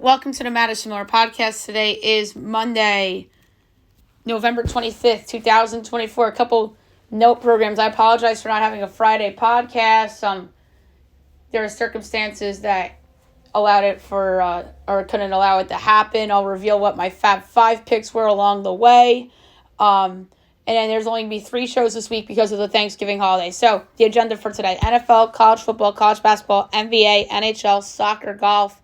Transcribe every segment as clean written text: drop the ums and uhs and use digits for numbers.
Welcome to the Madison Miller Podcast. Today is Monday, November 25th, 2024. A couple note programs. I apologize for not having a Friday podcast. There are circumstances that allowed it or couldn't allow it to happen. I'll reveal what my Fab 5 picks were along the way. And then there's only going to be 3 shows this week because of the Thanksgiving holiday. So, the agenda for today: NFL, college football, college basketball, NBA, NHL, soccer, golf,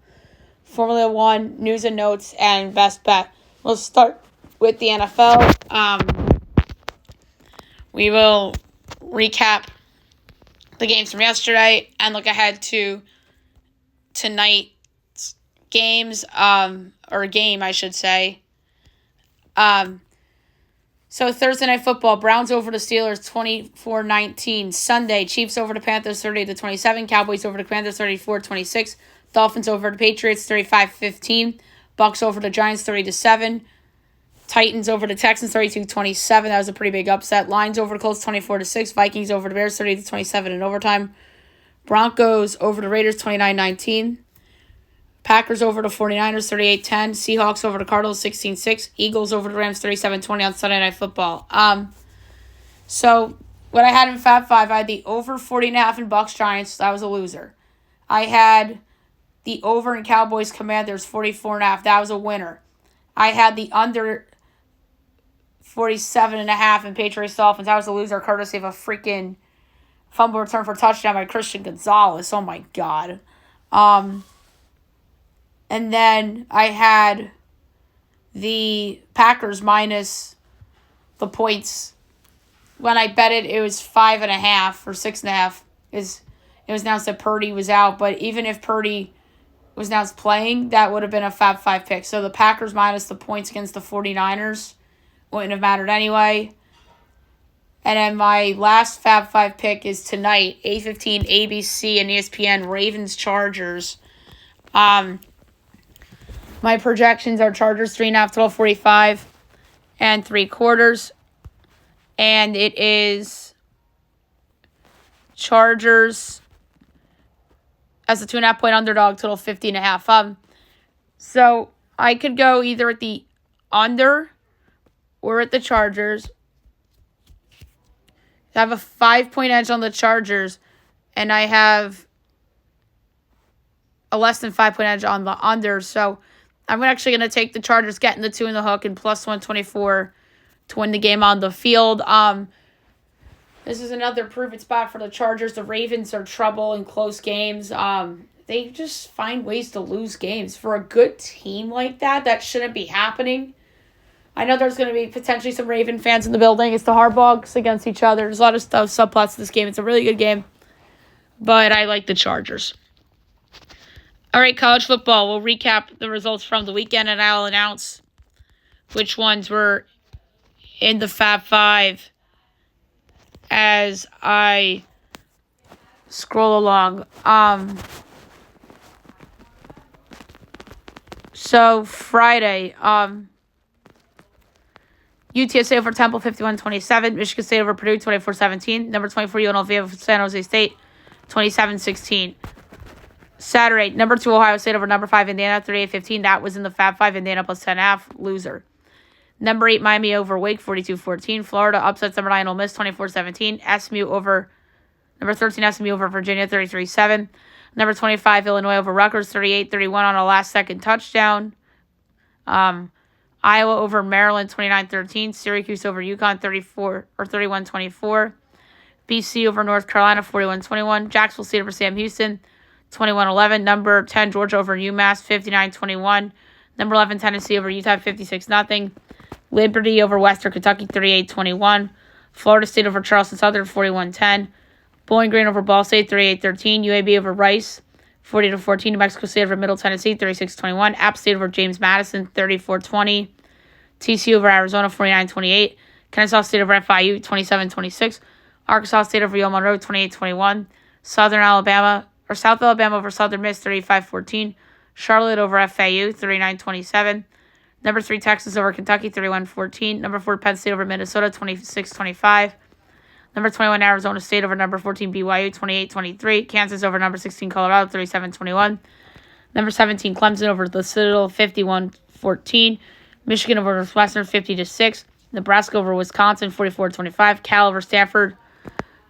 Formula 1, news and notes, and best bet. We'll start with the NFL. We will recap the games from yesterday and look ahead to tonight's games, or game, I should say. So Thursday Night Football, Browns over the Steelers 24-19. Sunday, Chiefs over the Panthers 30-27. Cowboys over the Panthers 34-26. Dolphins over the Patriots 35-15. Bucks over the Giants 30-7. Titans over the Texans 32-27. That was a pretty big upset. Lions over the Colts 24-6. Vikings over the Bears 30-27 in overtime. Broncos over the Raiders 29-19. Packers over the 49ers 38-10. Seahawks over the Cardinals 16-6. Eagles over the Rams 37-20 on Sunday Night Football. So what I had in Fab 5, I had the over 40.5 in Bucks Giants. That was a loser. I had the over in Cowboys Commanders 44.5. That was a winner. I had the under 47.5 in Patriots Dolphins. That was a loser, courtesy of a freaking fumble return for touchdown by Christian Gonzalez. Oh my God. And then I had the Packers minus the points. When I bet it, it was 5.5 or 6.5. It was announced that Purdy was out, but even if Purdy was announced playing, that would have been a Fab 5 pick. So the Packers minus the points against the 49ers wouldn't have mattered anyway. And then my last Fab 5 pick is tonight, 8:15 ABC and ESPN, Ravens-Chargers. My projections are Chargers 3.5, 12.45 and 3/4. And it is Chargers as a 2.5 point underdog, total 50.5. So I could go either at the under or at the Chargers. I have a 5-point edge on the Chargers, and I have a less than 5-point edge on the under. So I'm actually going to take the Chargers, getting the 2 in the hook, and plus 124 to win the game on the field. This is another prove-it spot for the Chargers. The Ravens are trouble in close games. They just find ways to lose games. For a good team like that, that shouldn't be happening. I know there's going to be potentially some Raven fans in the building. It's the Hardbogs against each other. There's a lot of stuff, subplots to this game. It's a really good game. But I like the Chargers. All right, college football. We'll recap the results from the weekend, and I'll announce which ones were in the Fab 5 as I scroll along. So Friday, UTSA over Temple 51-27, Michigan State over Purdue 24-17, number 24 UNLV over San Jose State 27-16. Saturday, number 2 Ohio State over number 5 Indiana 38-15. That was in the Fab 5. Indiana plus 10.5, loser. Number 8 Miami over Wake 42-14. Florida upsets number 9 Ole Miss 24-17. SMU over number 13 SMU over Virginia 33-7. Number 25 Illinois over Rutgers 38-31 on a last-second touchdown. Iowa over Maryland 29-13. Syracuse over UConn 31-24. BC over North Carolina 41-21. Jacksonville State over Sam Houston 21-11. Number 10 Georgia over UMass 59-21. Number 11 Tennessee over Utah 56-0. Liberty over Western Kentucky 38-21. Florida State over Charleston Southern 41-10. Bowling Green over Ball State 38-13. UAB over Rice 40-14. New Mexico State over Middle Tennessee 36-21. App State over James Madison 34-20. TCU over Arizona 49-28. Kennesaw State over FIU 27-26. Arkansas State over Yale Monroe 28-21. South Alabama over Southern Miss 35-14. Charlotte over FAU 39-27. Number 3 Texas over Kentucky 31-14. Number 4 Penn State over Minnesota 26-25. Number 21 Arizona State over number 14 BYU 28-23. Kansas over number 16 Colorado 37-21. Number 17, Clemson over the Citadel, 51-14. Michigan over Northwestern, 50-6. Nebraska over Wisconsin, 44-25. Cal over Stanford,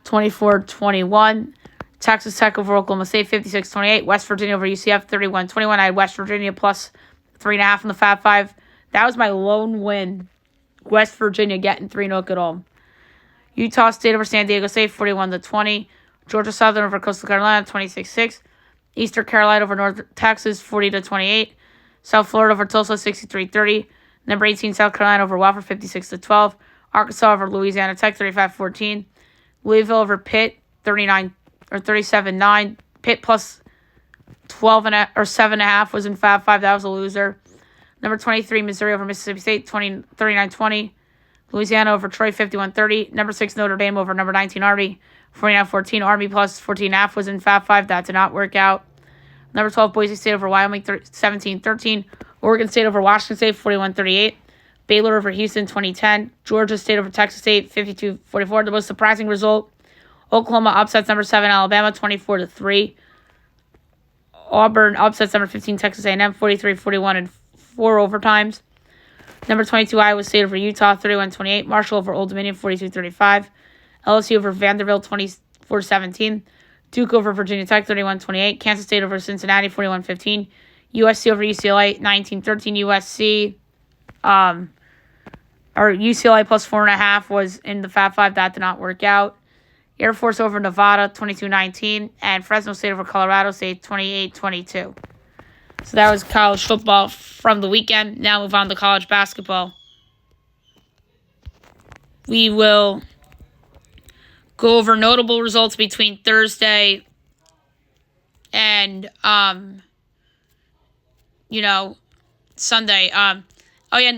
24-21. Texas Tech over Oklahoma State, 56-28. West Virginia over UCF, 31-21. I had West Virginia plus 3.5 in the Fab 5. That was my lone win. West Virginia getting 3-0 at home. Utah State over San Diego State, 41-20. Georgia Southern over Coastal Carolina, 26-6. Eastern Carolina over North Texas, 40-28. South Florida over Tulsa, 63-30. Number 18, South Carolina over Wofford, 56-12. Arkansas over Louisiana Tech, 35-14. Louisville over Pitt, 37-9. Pitt plus 7.5 was in Fab 5. That was a loser. Number 23, Missouri over Mississippi State, 39-20. Louisiana over Troy, 51-30. Number 6, Notre Dame over number 19, Army, 49-14. Army plus 14.5 was in Fab 5. That did not work out. Number 12, Boise State over Wyoming, 17-13. Oregon State over Washington State, 41-38. Baylor over Houston, 2010. Georgia State over Texas State, 52-44. The most surprising result, Oklahoma upsets number 7, Alabama, 24-3. Auburn upsets number 15, Texas A&M, 43-41 in 4 overtimes. Number 22, Iowa State over Utah, 31-28. Marshall over Old Dominion, 42-35. LSU over Vanderbilt, 24-17. Duke over Virginia Tech, 31-28. Kansas State over Cincinnati, 41-15. USC over UCLA, 19-13. UCLA plus 4.5 was in the Fab 5. That did not work out. Air Force over Nevada, 22-19. And Fresno State over Colorado State, 28-22. So that was college football from the weekend. Now move on to college basketball. We will go over notable results between Thursday and, Sunday. And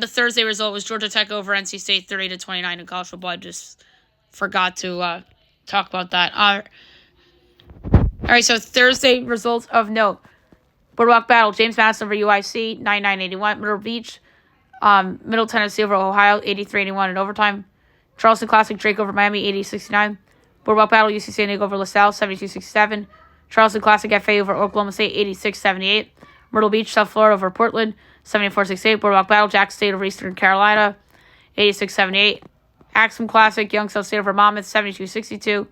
the Thursday result was Georgia Tech over NC State, 30-29 in college football. I just forgot to talk about that. All right, so Thursday results of note. Boardwalk Battle, James Madison over UIC, 99-81. Myrtle Beach, Middle Tennessee over Ohio, 83-81 in overtime. Charleston Classic, Drake over Miami, 80-69. Boardwalk Battle, UC San Diego over LaSalle, 72-67. Charleston Classic, FA over Oklahoma State, 86-78. Myrtle Beach, South Florida over Portland, 74-68. Boardwalk Battle, Jackson State over Eastern Carolina, 86-78. Axum Classic, Young South State over Monmouth, 72-62.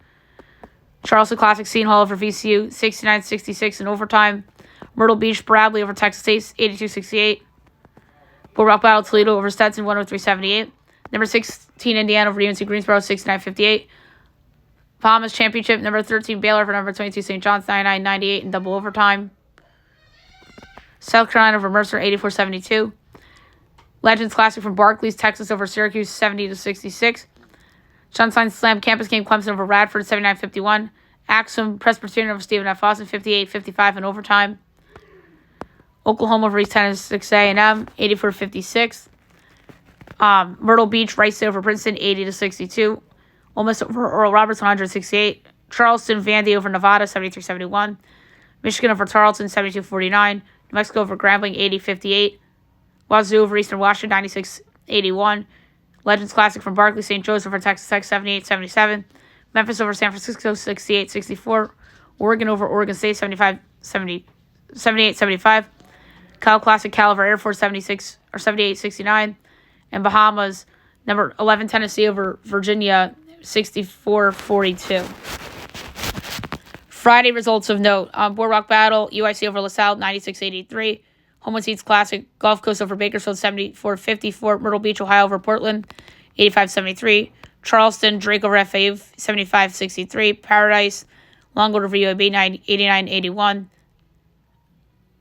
Charleston Classic, Seton Hall over VCU, 69-66 in overtime. Myrtle Beach, Bradley over Texas State, 82-68. Boardwalk Battle, Toledo over Stetson, 103-78. Number 16, Indiana over UNC Greensboro, 69-58. Bahamas Championship, number 13, Baylor over number 22, St. John's, 99-98 in double overtime. South Carolina over Mercer, 84-72. Legends Classic from Barclays, Texas over Syracuse, 70-66. Sunshine Slam Campus Game, Clemson over Radford, 79-51. Axum Presbyterian over Stephen F. Austin, 58-55 in overtime. Oklahoma over East Tennessee A&M, 84-56. Myrtle Beach, Rice State over Princeton, 80-62. Ole Miss over Oral Roberts, 168. Charleston, Vandy over Nevada, 73-71. Michigan over Tarleton, 72-49. New Mexico over Grambling, 80-58. Wazoo over Eastern Washington, 96-81. Legends Classic from Barkley, St. Joseph over Texas Tech, 78-77. Memphis over San Francisco, 68-64. Oregon over Oregon State, 78-75. Cal Classic, Cal over Air Force, 78-69. And Bahamas, number 11, Tennessee over Virginia, 64-42. Friday results of note. Boardwalk Battle, UIC over LaSalle, 96-83. Homewood Seats Classic, Gulf Coast over Bakersfield, 74-54. Myrtle Beach, Ohio over Portland, 85-73. Charleston, Drake over FAU, 75-63. Paradise, Longwood over UAB, 89-81.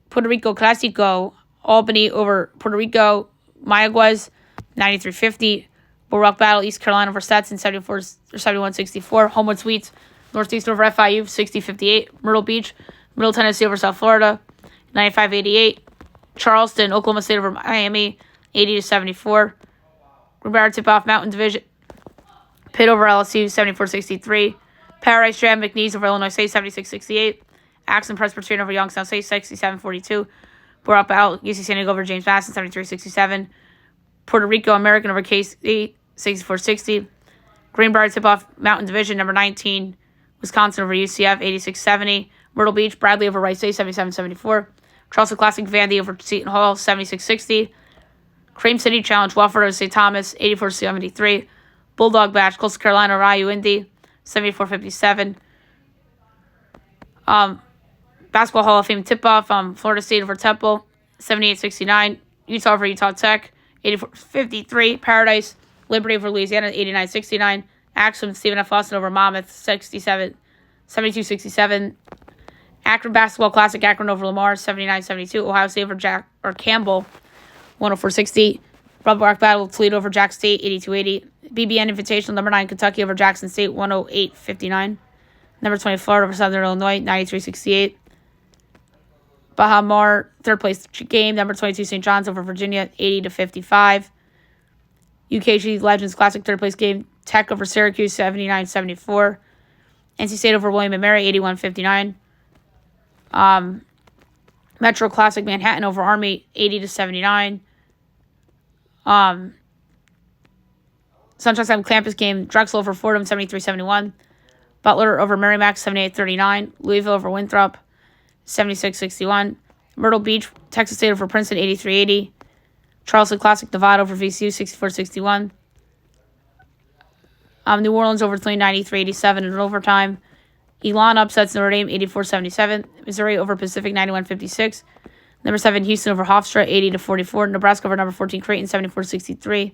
Puerto Rico Clásico, Albany over Puerto Rico, Mayaguez, 93-50. Boardwalk Battle, East Carolina over Stetson, 71-64. Homewood Suites, Northeastern over FIU, 60-58. Myrtle Beach, Middle Tennessee over South Florida, 95-88. Charleston, Oklahoma State over Miami, 80-74. Greenbrier tip-off Mountain Division, Pitt over LSU, 74-63. Paradise Jam, McNeese over Illinois State, 76-68. Axon Presbyterian over Youngstown State, 67-42. Boardwalk Battle, UC San Diego over James Madison, 73-67. Puerto Rico American over K-State, 64-60. Greenbrier tip-off Mountain Division, number 19. Wisconsin over UCF, 86-70. Myrtle Beach, Bradley over Rice State, 77-74. Charleston Classic Vandy over Seton Hall, 76-60. Cream City Challenge, Wofford over St. Thomas, 84-73. Bulldog Bash, Coastal Carolina, Ryu Indy, 74-57. Basketball Hall of Fame tip-off, Florida State over Temple, 78-69. Utah over Utah Tech, 84-53. Paradise, Liberty over Louisiana, 89-69. Axum, Stephen F. Austin over Monmouth, 72-67. Akron Basketball Classic, Akron over Lamar, 79-72. Ohio State over Campbell, 104-60. Rebel Rock Battle, Toledo over Jack State, 82-80. BBN Invitational, number 9, Kentucky over Jackson State, 108-59. Number 20, Florida over Southern Illinois, 93-68. Baha Mar, third place game. Number 22, St. John's over Virginia, 80-55. UKG Legends Classic, third place game. Tech over Syracuse, 79-74. NC State over William & Mary, 81-59. Metro Classic Manhattan over Army, 80-79. Sunshine State Campus game, Drexel over Fordham, 73-71. Butler over Merrimack, 78-39. Louisville over Winthrop, 76-61. Myrtle Beach, Texas State over Princeton, 83-80. Charleston Classic, Nevada over VCU, 64-61. New Orleans over Tulane, 93-87 in overtime. Elon upsets Notre Dame, 84-77. Missouri over Pacific, 91-56. Number 7, Houston over Hofstra, 80-44. Nebraska over number 14, Creighton, 74-63.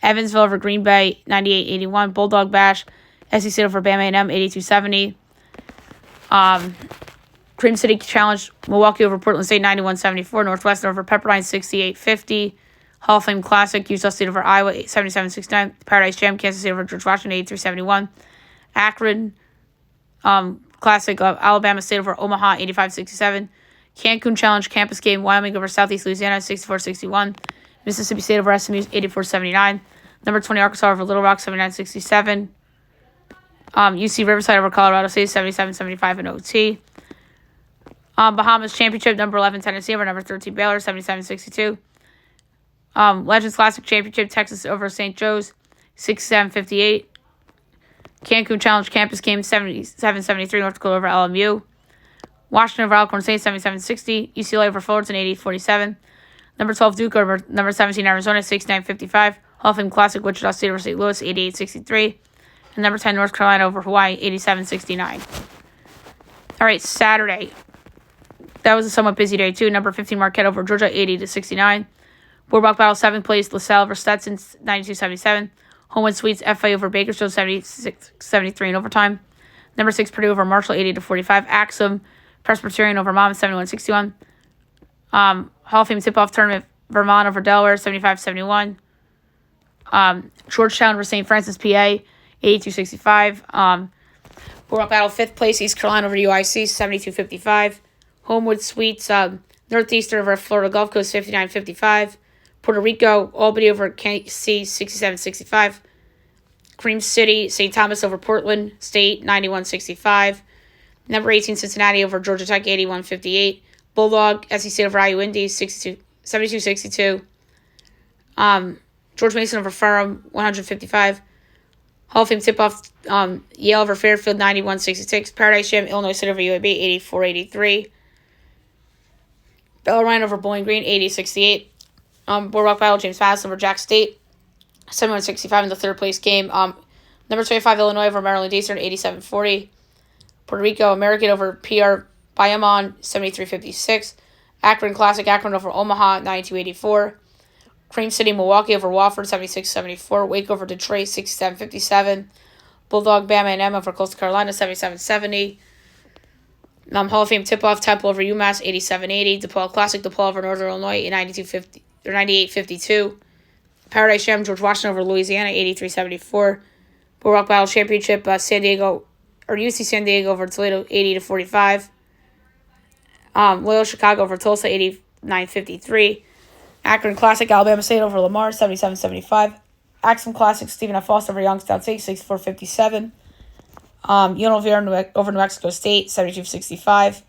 Evansville over Green Bay, 98-81. Bulldog Bash, SC State over Bama A&M, 82-70. Cream City Challenge, Milwaukee over Portland State, 91-74. Northwestern over Pepperdine, 68-50. Hall of Fame Classic, Utah State over Iowa, 77-69. Paradise Jam, Kansas State over George Washington, 83-71. Akron Classic, Alabama State over Omaha, 85-67. Cancun Challenge Campus Game, Wyoming over Southeast Louisiana, 64-61. Mississippi State over SMU, 84-79. Number 20, Arkansas over Little Rock, 79-67. UC Riverside over Colorado State, 77-75 in OT. Bahamas Championship, number 11, Tennessee over number 13, Baylor, 77-62. Legends Classic Championship, Texas over St. Joe's, 67-58. Cancun Challenge Campus Game, 77-73, North Dakota over LMU. Washington over Alcorn State, 77-60. UCLA over Fullerton, 80-47. Number 12, Duke over number 17, Arizona, 69-55. Hall of Fame Classic, Wichita State over St. Louis, 88-63. And number 10, North Carolina over Hawaii, 87-69. All right, Saturday. That was a somewhat busy day, too. Number 15, Marquette over Georgia, 80-69. Boardwalk Battle, 7th place, LaSalle over Stetson, 92-77. Homewood Suites, FA over Bakersfield, 76-73 in overtime. Number 6, Purdue over Marshall, 80-45. Axum, Presbyterian over Monmouth, 71-61. Hall of Fame tip-off tournament, Vermont over Delaware, 75-71. Georgetown over St. Francis, PA, 82-65. Boardwalk Battle, 5th place, East Carolina over UIC, 72-55. Homewood Suites, Northeastern over Florida Gulf Coast, 59-55. Puerto Rico, Albany over KC, 67-65. Cream City, St. Thomas over Portland State, 91-65. Number 18, Cincinnati over Georgia Tech, 81-58. Bulldog, SC State over IU Indy, 72-62. George Mason over Ferrum, 155. Hall of Fame tip-off, Yale over Fairfield, 91-66. Paradise Jam, Illinois State over UAB, 84-83. Bellarmine over Bowling Green, 80-68. Boardwalk Battle, James Madison over Jack State, 71-65 in the 3rd place game. Number 25, Illinois over Maryland Eastern, 87-40. Puerto Rico, American over PR Bayamon, 73-56. Akron Classic, Akron over Omaha, 92-84. Cream City, Milwaukee over Wofford, 76-74. Wake over Detroit, 67-57. Bulldog, Bama and M over Coastal Carolina, 77-70. Hall of Fame tip-off, Temple over UMass, 87-80. DePaul Classic, DePaul over Northern Illinois, 98-52. Paradise Jam, George Washington over Louisiana, 83-74. Boardwalk Battle Championship, UC San Diego over Toledo, 80-45. Loyola Chicago over Tulsa, 89-53. Akron Classic, Alabama State over Lamar, 77-75. Axum Classic, Stephen F. Foster over Youngstown State, 64-57. UNLV over New Mexico State, 72-65.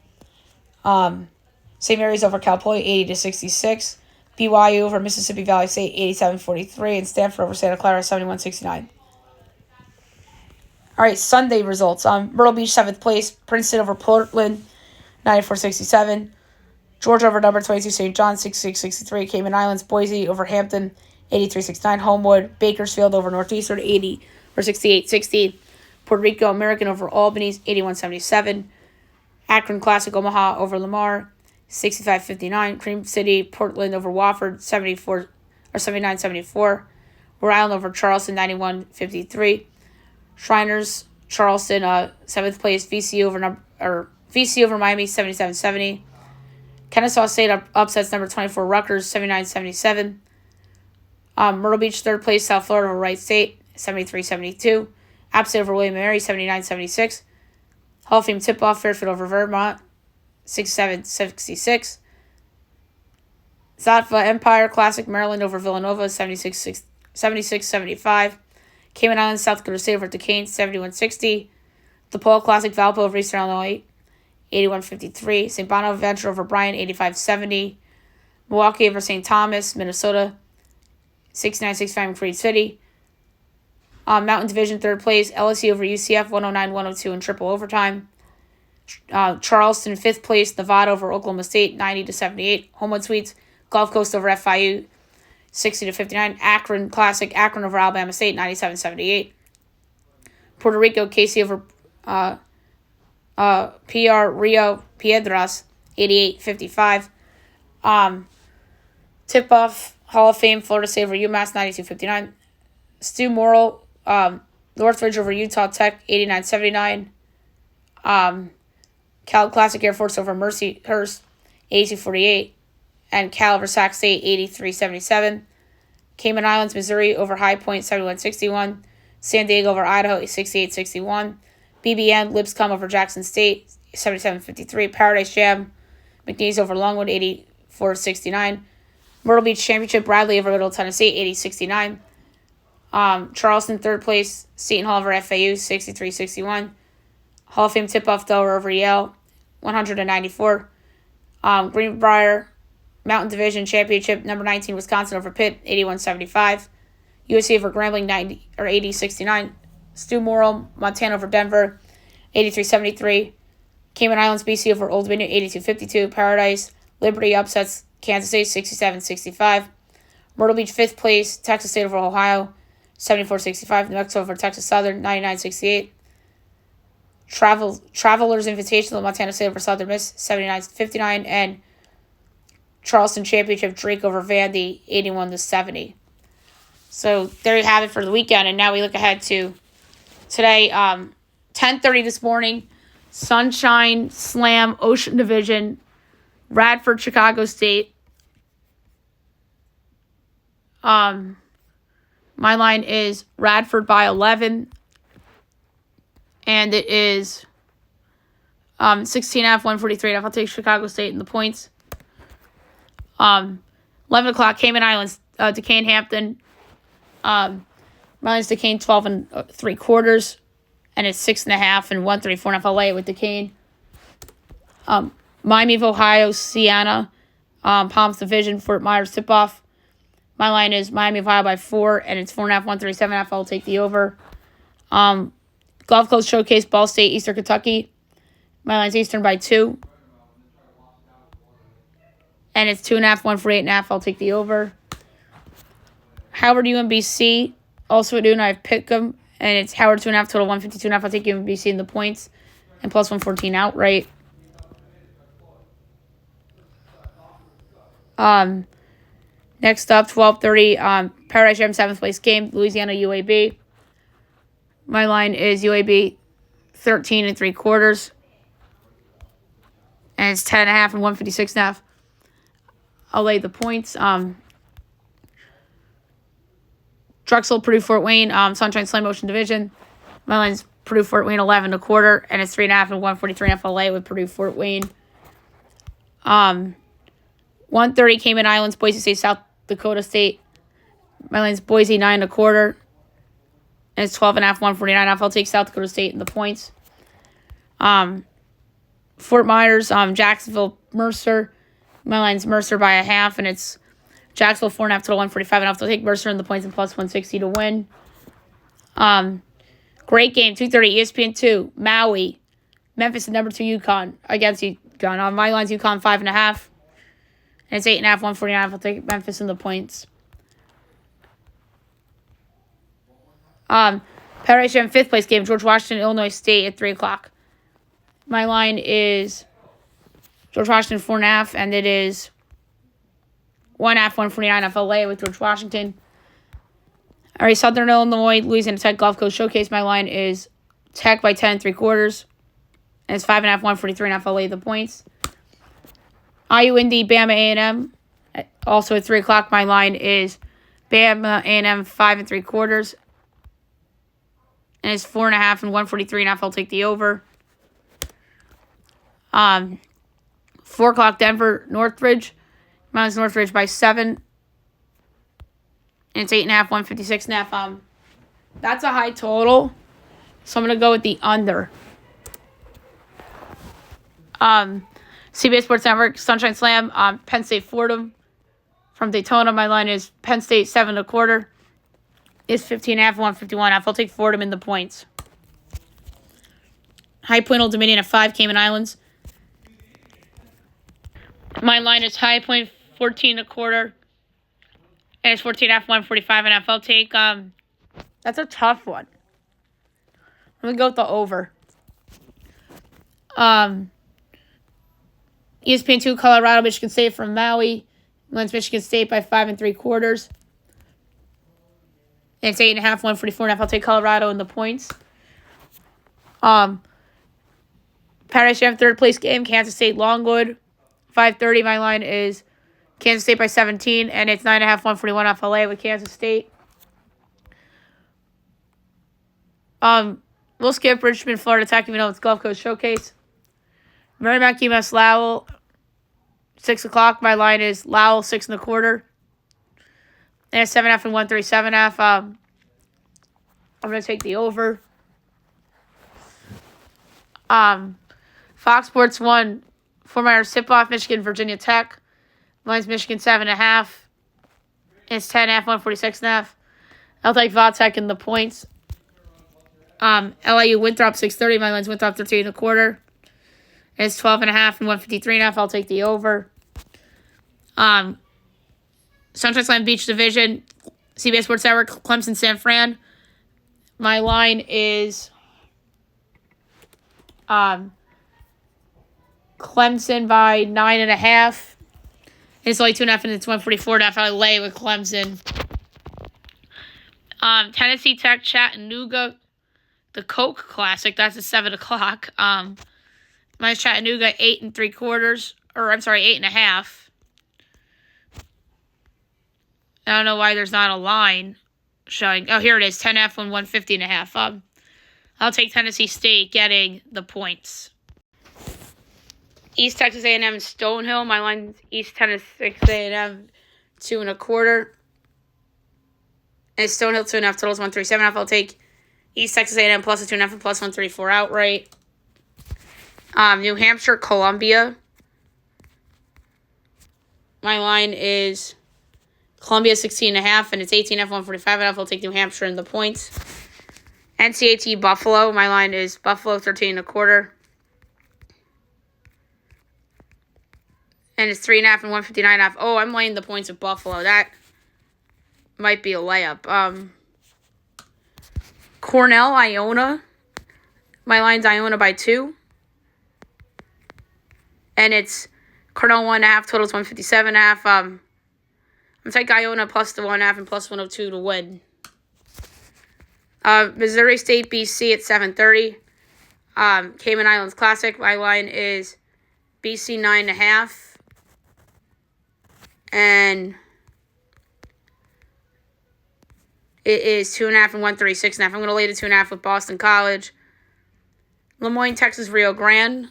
St. Mary's over Cal Poly, 80-66. BYU over Mississippi Valley State, 87-43. And Stanford over Santa Clara, 71-69. All right, Sunday results. Myrtle Beach, 7th place. Princeton over Portland, 94-67. Georgia over number 22 St. John 66-63. Cayman Islands Boise over Hampton 83-69. Homewood Bakersfield over Northeastern 68-60. Puerto Rico American over Albany 81-77. Akron Classic Omaha over Lamar 65-59. Cream City Portland over Wofford 79-74. Rhode Island over Charleston 91-53. Shriners Charleston 7th place. VC over Miami 77-70. Kennesaw State upsets number 24 Rutgers 79-77. Myrtle Beach 3rd place. South Florida over Wright State 73-72. App State over William & Mary 79-76. Hall of Fame tip-off Fairfield over Vermont 67-66. Zatva Empire Classic Maryland over Villanova 76-75. Cayman Islands South Dakota State over Duquesne 71-60. DePaul Classic Valpo over Eastern Illinois 81-53. St. Bonaventure over Bryant 85-70. Milwaukee over St. Thomas Minnesota 69-65 in Creed City. Mountain Division 3rd place. LSU over UCF 109-102 in triple overtime. Charleston 5th place. Nevada over Oklahoma State 90-78. Homewood Suites Gulf Coast over FIU 60-59. Akron Classic Akron over Alabama State 97-78. Puerto Rico KC over PR Rio Piedras 88-55. Tip-off Hall of Fame Florida State over UMass 92-59. Stu Morrill Northridge over Utah Tech 89-79. Cal Classic Air Force over Mercyhurst 82-48. And Cal over Sac State 83-77. Cayman Islands Missouri over High Point 71-61. San Diego over Idaho 68-61. BBN Lipscomb over Jackson State 77-53. Paradise Jam McNeese over Longwood 84-69. Myrtle Beach Championship Bradley over Middle Tennessee 80-69. Charleston 3rd place. Seton Hall over FAU 63-61. Hall of Fame tip-off Delaware over Yale 194. Greenbrier Mountain Division Championship number 19 Wisconsin over Pitt 81-75. USC over Grambling 80-69. Stu Morrill Montana over Denver 83-73. Cayman Islands BC over Old Dominion 82-52. Paradise Liberty upsets Kansas State 67-65. Myrtle Beach 5th place. Texas State over Ohio 74-65. New Mexico over Texas Southern 99-68. Travelers Invitational Montana State over Southern Miss 79-59. And Charleston Championship Drake over Vandy 81-70. So there you have it for the weekend. And now we look ahead to today, 10:30 this morning, Sunshine Slam Ocean Division, Radford, Chicago State. My line is Radford by 11. And it is 16.5, 143.5. I'll take Chicago State in the points. 11 o'clock, Cayman Islands, Duquesne, Hampton. Mine's Duquesne 12 3/4, and it's 6.5 and 134.5. I'll lay it with Duquesne. Miami of Ohio, Siena, Palms Division, Fort Myers tip-off. My line is Miami of Ohio by 4, and it's 4.5, 137.5. I'll take the over. Gulf Coast Showcase, Ball State, Eastern Kentucky. My line's Eastern by 2. And it's 2.5, 148.5. I'll take the over. Howard UMBC, also at noon. I have Pick'em, and it's Howard 2.5, total 152.5. I'll take UMBC in the points, and plus 114 outright. Next up, 12:30, Paradise Jam 7th place game, Louisiana UAB. My line is UAB 13 3/4, and it's 10.5 and 156.5. I'll lay the points. Drexel, Purdue, Fort Wayne, Sunshine Slam Ocean Division. My line's Purdue, Fort Wayne 11 1/4, and it's 3.5 and 143.5. I'll lay it with Purdue, Fort Wayne. 1:30 Cayman Islands, Boise State, South Dakota State. My line's Boise 9 1/4, and it's 12.5, 149.5. I'll take South Dakota State in the points. Fort Myers, Jacksonville, Mercer. My line's Mercer by 1/2, and it's Jacksonville 4.5, total 145.5. I'll take Mercer in the points and plus 160 to win. Great game, 2:30 ESPN 2, Maui, Memphis, number 2 UConn against John. On my line's UConn 5.5. And it's 8.5, 149. I'll take Memphis in the points. Federation 5th place game, George Washington, Illinois State at 3 o'clock. My line is George Washington 4.5, and it is 1.5, 149 FLA with George Washington. All right, Southern Illinois, Louisiana Tech Gulf Coast Showcase. My line is Tech by 10 3/4. And it's 5.5, 143 in FLA, the points. IU Indy, Bama A&M. Also at 3 o'clock, my line is Bama A&M 5 3/4. And it's 4.5 and 143 and I'll take the over. 4 o'clock, Denver, Northridge. Mine's Northridge by 7. And it's 8.5, 156.5. That's a high total. So I'm going to go with the under. CBS Sports Network, Sunshine Slam, Penn State Fordham from Daytona. My line is Penn State 7 1/4. Is 15.5, 151. I'll take Fordham in the points. High Point Old Dominion at 5, Cayman Islands. My line is High Point 14 1/4. And it's 14.5, 145. And I'll take, that's a tough one. I'm going to go with the over. ESPN 2, Colorado, Michigan State from Maui. Wins Michigan State by 5 3/4. And it's 8.5, 144. I'll take Colorado in the points. Paradise Jam 3rd place game, Kansas State Longwood. 5:30. My line is Kansas State by 17. And it's 9.5, 141 FLA with Kansas State. We'll skip Richmond, Florida Tech, even though it's Gulf Coast Showcase. Merrimack, UMass Lowell, 6 o'clock. My line is Lowell 6 1/4. And it's 7.5 and 137.5. I'm going to take the over. Fox Sports 1, Fort Myers Tip-Off, Michigan, Virginia Tech. Mine's Michigan 7.5. It's 10.5, 146.5. I'll take Vatech in the points. LIU Winthrop 6:30. My line's Winthrop 13 1/4. It's 12.5 and 153.5. I'll take the over. Sunshine Slam Beach Division, CBS Sports Network, Clemson San Fran. My line is Clemson by 9.5. It's only 2.5 and it's 144.5. I lay with Clemson. Tennessee Tech Chattanooga, the Coke Classic. That's at 7 o'clock. Mine's Chattanooga 8 3/4, or I'm sorry, 8.5. I don't know why there's not a line showing. Oh, here it is, 10.5 and 150.5. I'll take Tennessee State getting the points. East Texas A&M Stonehill. My line's East Tennessee A&M 2 1/4. And Stonehill 2.5 totals 137.5. I'll take East Texas A&M plus a 2.5 and plus 134 outright. New Hampshire Columbia. My line is Columbia 16.5 and it's 18.5 145.5. I'll take New Hampshire in the points. NCAT Buffalo. My line is Buffalo 13 1/4. And it's 3.5 and 159.5. Oh, I'm laying the points of Buffalo. That might be a layup. Cornell, Iona. My line's Iona by 2. And it's Cornell 1.5, totals 157.5. I'm taking Iona plus the 1.5 and plus 102 to win. Missouri State, BC at 7:30. Cayman Islands Classic. My line is BC 9.5. And it is 2.5 and 136.5. I'm going to lay the 2.5 with Boston College. Lemoyne, Texas, Rio Grande.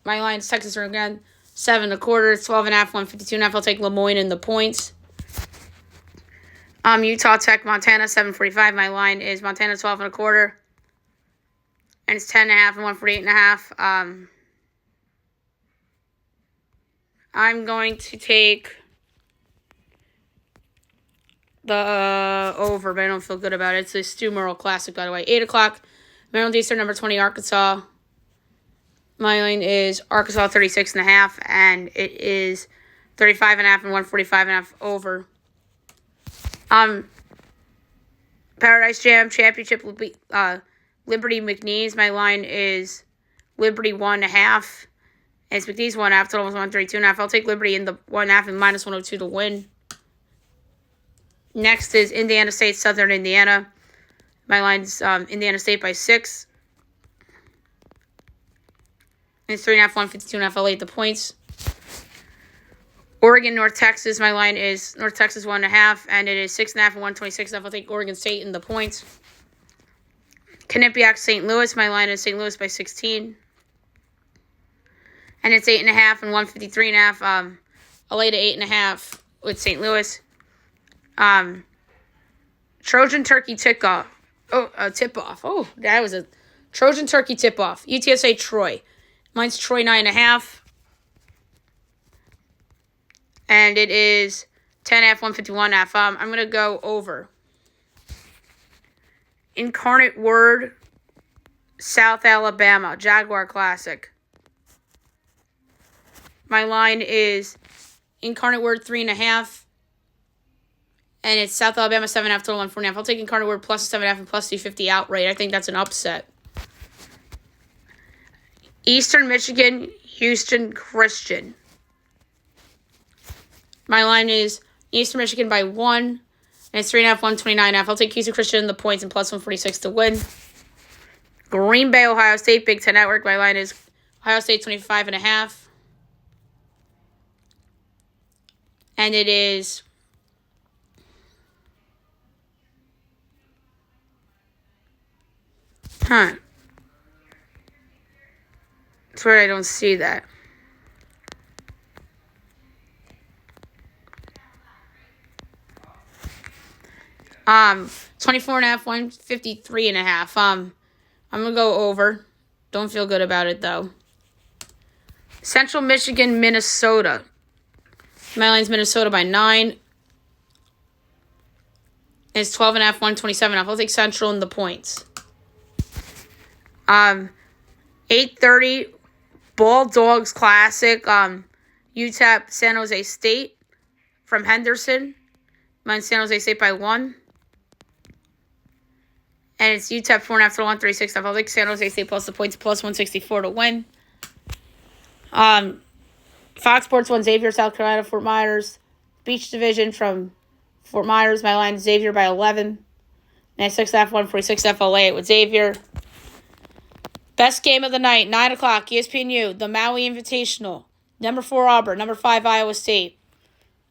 My line's Texas Rio Grande 7 1/4. It's 12.5, 152.5. I'll take Lemoyne in the points. Utah Tech, Montana 7:45. My line is Montana 12 1/4. And it's 10.5 and 148.5. I'm going to take the over, but I don't feel good about it. It's the Stu Merle Classic, by the way. 8 o'clock, Maryland Eastern, number 20, Arkansas. My line is Arkansas 36.5, and it is 35.5 and 145.5 over. Paradise Jam Championship Liberty McNeese. My line is Liberty 1.5. And it's McNeese 1.5. Total was 132.5. I'll take Liberty in the 1.5 and minus 102 to win. Next is Indiana State Southern Indiana. My line's Indiana State by 6. And it's 3.5, 152.5. I'll lay the points. Oregon, North Texas. My line is North Texas 1.5, and it is 6.5 and 126.5. I'll take Oregon State in the points. Quinnipiac, St. Louis. My line is St. Louis by 16, and it's 8.5 and 153.5. I'll lay to 8.5 with St. Louis. Trojan Turkey tip-off. Tip-off. Oh, that was a Trojan Turkey tip-off. UTSA Troy. Mine's Troy 9.5. And it is 10.5, 151.5. I'm going to go over. Incarnate Word, South Alabama, Jaguar Classic. My line is Incarnate Word 3.5. And it's South Alabama 7.5, total 149.5. I'll take Incarnate Word plus 7.5 and plus 250 outright. I think that's an upset. Eastern Michigan, Houston Christian. My line is Eastern Michigan by 1, and it's 3.5, 129.5. I'll take Houston Christian in the points and plus 146 to win. Green Bay, Ohio State, Big Ten Network. My line is Ohio State 25.5. And it is It's where I don't see that. Um, 24.5, 153.5. I'm gonna go over. Don't feel good about it though. Central Michigan, Minnesota. My line's Minnesota by 9. It's 12.5, 127.5. I'll take Central in the points. 8:30 Bulldogs Classic. UTEP San Jose State from Henderson. Mine's San Jose State by 1. And it's UTEP 4.5 to 136. I'll take San Jose State plus the points, plus 164 to win. Fox Sports 1, Xavier, South Carolina, Fort Myers. Beach Division from Fort Myers. My line is Xavier by 11. And 6.5, 146 FLA with Xavier. Best game of the night, 9 o'clock, ESPNU, the Maui Invitational. Number 4, Auburn. Number 5, Iowa State.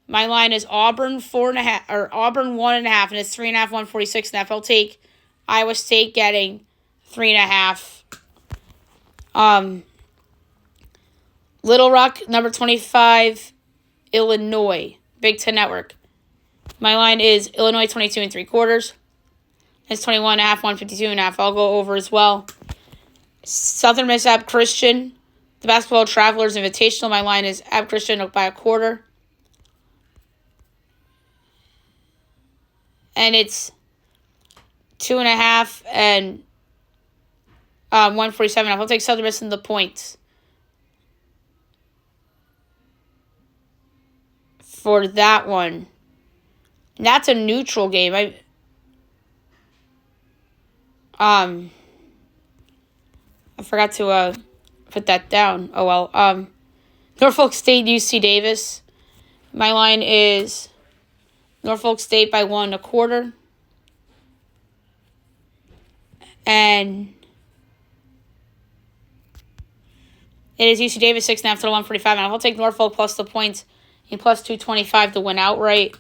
My line is Auburn 4.5, or Auburn 1.5, and it's 3.5, 146.5. I'll take Iowa State getting 3.5. Little Rock, number 25, Illinois, Big Ten Network. My line is Illinois 22 3/4. It's 21.5, 152.5. I'll go over as well. Southern Miss App Christian, the Basketball Travelers Invitational. My line is App Christian by 1/4. And it's 2.5 and 147. I'll take Southern Miss in the points for that one. And that's a neutral game. I forgot to put that down. Oh well. Norfolk State, UC Davis. My line is Norfolk State by 1.25. And it is UC Davis 6.5 to 145. And I'll take Norfolk plus the points and plus 225 to win outright.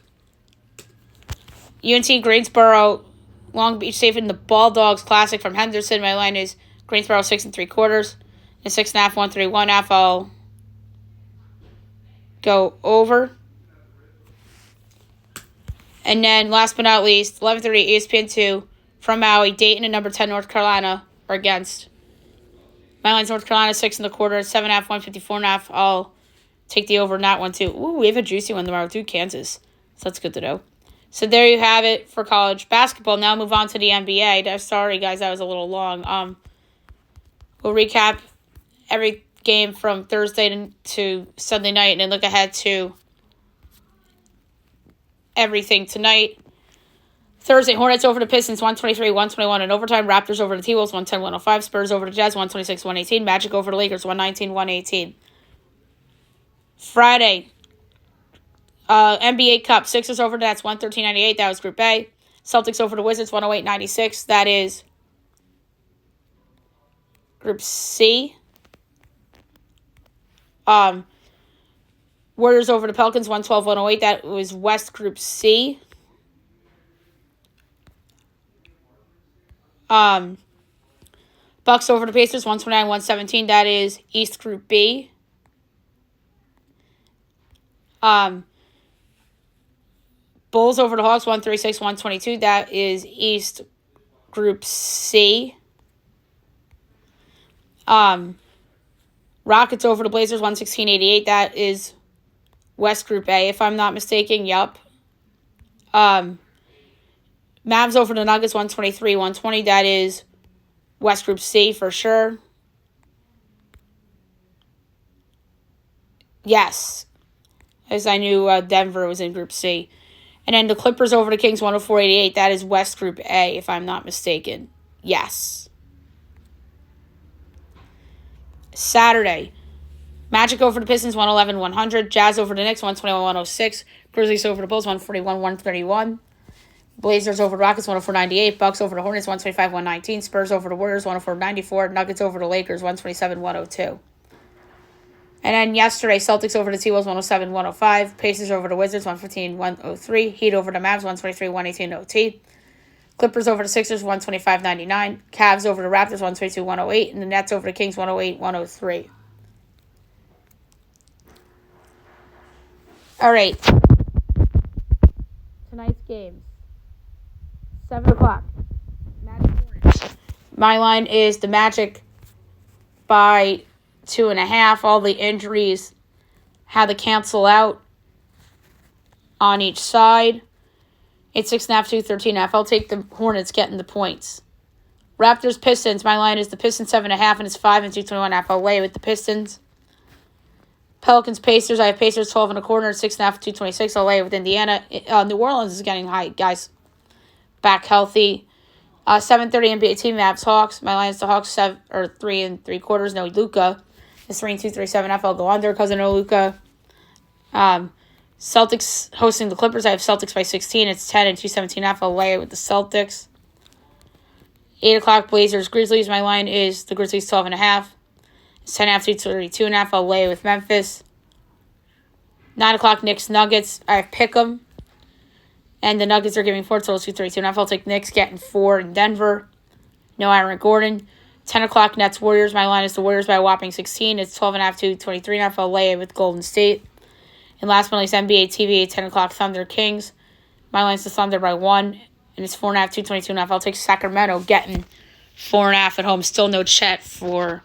UNC Greensboro, Long Beach State in the Bulldogs Classic from Henderson. My line is Greensboro 6 3/4. And 6.5, 131.5. I'll go over. And then last but not least, 11:30 ESPN2 from Maui, Dayton and number 10 North Carolina are against. My line's North Carolina 6 1/4, 7.5, 154.5. I'll take the over in that one too. Ooh, we have a juicy one tomorrow too, Kansas. So that's good to know. So there you have it for college basketball. Now move on to the NBA. Sorry guys, that was a little long. We'll recap every game from Thursday to Sunday night, and then look ahead to everything tonight. Thursday, Hornets over the Pistons, 123-121 in overtime. Raptors over the T-Wolves, 110-105. Spurs over the Jazz, 126-118. Magic over the Lakers, 119-118. Friday, NBA Cup, Sixers over the Nets, 113-98. That was Group A. Celtics over the Wizards, 108-96. That is Group C. Warriors over the Pelicans, 112-108. That was West Group C. Bucks over the Pacers, 129-117. That is East Group B. Bulls over the Hawks, 136-122. That is East Group C. Rockets over the Blazers, 116-88. That is West Group A, if I'm not mistaken. Yup. Mavs over the Nuggets, 123-120. That is West Group C for sure. Yes. As I knew Denver was in Group C. And then the Clippers over the Kings, 104-88. That is West Group A, if I'm not mistaken. Yes. Saturday, Magic over the Pistons, 111-100. Jazz over the Knicks, 121-106. Grizzlies over the Bulls, 141-131. Blazers over the Rockets, 104-98. Bucks over the Hornets, 125-119. Spurs over the Warriors, 104-94. Nuggets over the Lakers, 127-102. And then yesterday, Celtics over the T-Wolves, 107-105. Pacers over the Wizards, 115-103. Heat over the Mavs, 123-118 OT. Clippers over the Sixers, 125-99. Cavs over the Raptors, 122-108. And the Nets over the Kings, 108-103. All right. Tonight's games. 7 o'clock. Magic Hornets. My line is the Magic by 2.5. All the injuries had to cancel out on each side. It's 6.5 to 13.5. I'll take the Hornets getting the points. Raptors Pistons. My line is the Pistons 7.5, and it's 5 and 221.5. I'll lay with the Pistons. Pelicans Pacers. I have Pacers 12.25, 6.5 to 226. I'll lay with Indiana. New Orleans is getting high, guys. Back healthy. 7:30 NBA team Mavs Hawks. My line is the Hawks 3 3/4. No Luka. It's 3 and 237.5. I'll go under because I know Luka. Celtics hosting the Clippers. I have Celtics by 16. It's 10 and 217.5. I'll lay it with the Celtics. 8 o'clock Blazers Grizzlies. My line is the Grizzlies 12.5. It's 10.5 to 32.5. I'll lay it with Memphis. 9 o'clock Knicks Nuggets. I have Pick'em. And the Nuggets are giving 4 totals to 32.5. I'll take Knicks getting 4 in Denver. No Aaron Gordon. 10 o'clock Nets Warriors. My line is the Warriors by a whopping 16. It's 12.5 to 23.5. I'll lay it with Golden State. And last but not least, NBA TV, 10 o'clock Thunder Kings. My line is the Thunder by 1. And it's 4.5 to 22.5. I'll take Sacramento getting 4.5 at home. Still no Chet for